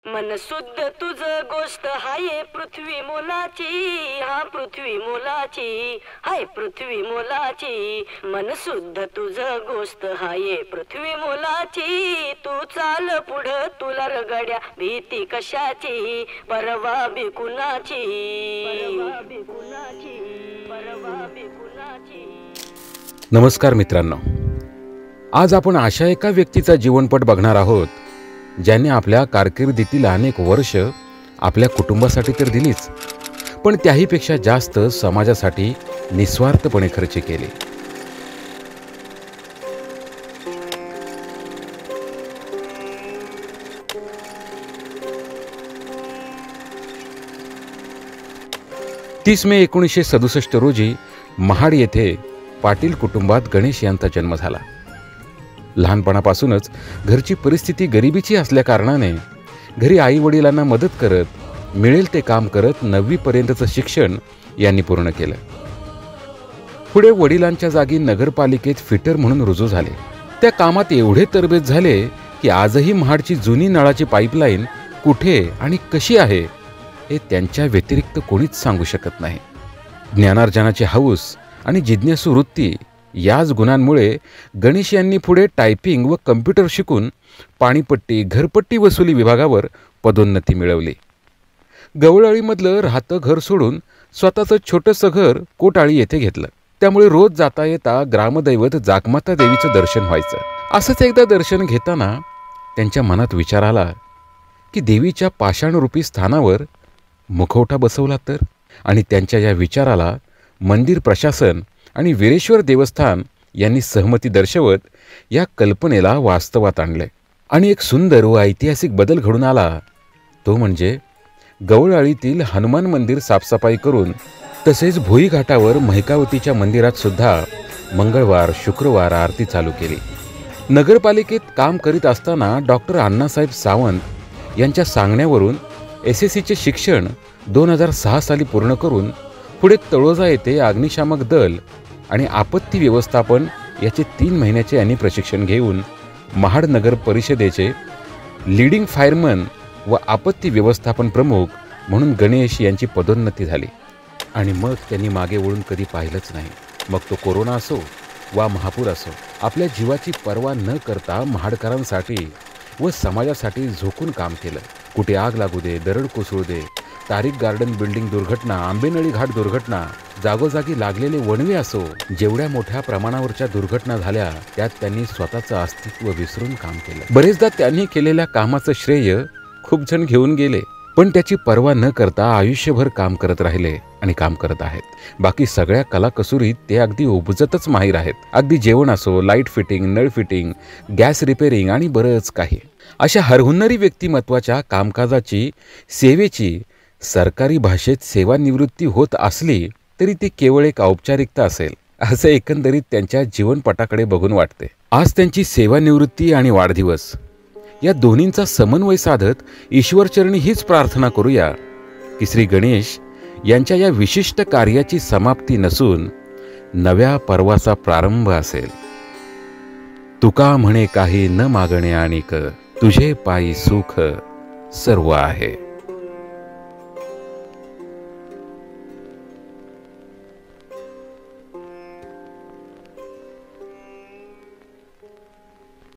मन शुद्ध तुझ गोष्ट हाय पृथ्वी मोलाची, हा पृथ्वी मोलाची, हाय पृथ्वी मोलाची. मन शुद्ध तुझ गोष्ट हाय पृथ्वी मोलाची. तू चाल पुढं तुला रगड्या भीती कशाची, परवा बिकुनाची, परवा बिकुनाची, परवा बिकुनाची. नमस्कार मित्रांनो, आज आपण अशा एका व्यक्तीचा जीवनपट बघणार आहोत ज्याने आपल्या कारकिर्दीतील अनेक वर्ष आपल्या कुटुंबासाठी तर दिलीच, पण त्याहीपेक्षा जास्त समाजासाठी निस्वार्थपणे खर्च केले. मे 1967 रोजी महाड येथे पाटील कुटुंबात गणेश यांचा जन्म झाला. लहानपणापासूनच घरची परिस्थिती गरिबीची असल्याकारणाने घरी आई वडिलांना मदत करत मिळेल ते काम करत 9वी पर्यंतचं शिक्षण यांनी पूर्ण केलं. पुढे वडिलांच्या जागी नगरपालिकेत फिटर म्हणून रुजू झाले. त्या कामात एवढे तरबेज झाले की आजही महाडची जुनी नळाची पाईपलाईन कुठे आणि कशी आहे हे त्यांच्या व्यतिरिक्त कोणीच सांगू शकत नाही. ज्ञानार्जनाची हौस आणि जिज्ञासू वृत्ती याच गुणांमुळे गणेश यांनी पुढे टायपिंग व कम्प्युटर शिकून पाणीपट्टी घरपट्टी वसुली विभागावर पदोन्नती मिळवली. गवळाळीमधलं राहतं घर सोडून स्वतःचं छोटंसं घर कोटाळी येथे घेतलं. त्यामुळे रोज जाता येता ग्रामदैवत जागमाता देवीचं दर्शन व्हायचं. असंच एकदा दर्शन घेताना त्यांच्या मनात विचार आला की देवीच्या पाषाणरूपी स्थानावर मुखवटा बसवला तर. आणि त्यांच्या या विचाराला मंदिर प्रशासन आणि वीरेश्वर देवस्थान यांनी सहमती दर्शवत या कल्पनेला वास्तवात आणले. आणि एक सुंदर व ऐतिहासिक बदल घडून आला, तो म्हणजे गवळाळीतील हनुमान मंदिर साफसफाई करून तसेच भोई घाटावर महिकावतीच्या मंदिरात सुद्धा मंगळवार शुक्रवार आरती चालू केली. नगरपालिकेत काम करीत असताना डॉक्टर अण्णासाहेब सावंत यांच्या सांगण्यावरून SSCचे शिक्षण 2006 साली पूर्ण करून पुढे तळोजा येथे अग्निशामक दल आणि आपत्ती व्यवस्थापन याचे 3 महिन्याचे यांनी प्रशिक्षण घेऊन महाड नगर परिषदेचे लीडिंग फायरमन व आपत्ती व्यवस्थापन प्रमुख म्हणून गणेश यांची पदोन्नती झाली. आणि मग त्यांनी मागे वळून कधी पाहिलंच नाही. मग तो कोरोना असो वा महापूर असो, आपल्या जीवाची पर्वा न करता महाडकरांसाठी व समाजासाठी झोकून काम केलं. कुठे आग लागू दे, दरड कोसळू दे, तारीक गार्डन बिल्डिंग दुर्घटना, आंबेनळी घाट दुर्घटना, जागोजागी लागलेले वणवे असो, जेवढ्या मोठ्या प्रमाणावरच्या दुर्घटना झाल्या त्यात त्यांनी स्वतःचं अस्तित्व विसरून काम केलं. बरेचदा त्यांनी केलेल्या कामाचं श्रेय खूप जण घेऊन गेले, पण त्याची पर्वा न करता आयुष्यभर काम करत राहिले आणि काम करत आहेत. बाकी सगळ्या कलाकसुरीत ते अगदी उपजतच माहीर आहेत. अगदी जेवण असो, लाईट फिटिंग, नळ फिटिंग, गॅस रिपेरिंग आणि बरंच काही. अशा हरहुन्नरी व्यक्तिमत्वाच्या कामकाजाची, सेवेची सरकारी भाषेत सेवानिवृत्ती होत असली तरी ती केवळ एक औपचारिकता असेल असं एकंदरीत त्यांच्या जीवनपटाकडे बघून वाटते. आज त्यांची सेवानिवृत्ती आणि वाढदिवस या दोन्हींचा समन्वय साधत ईश्वरचरणी हीच प्रार्थना करूया की श्री गणेश यांच्या या विशिष्ट कार्याची समाप्ती नसून नव्या पर्वाचा प्रारंभ असेल. तुका म्हणे काही न मागणे आणिक, तुझे पायी सुख सर्व आहे.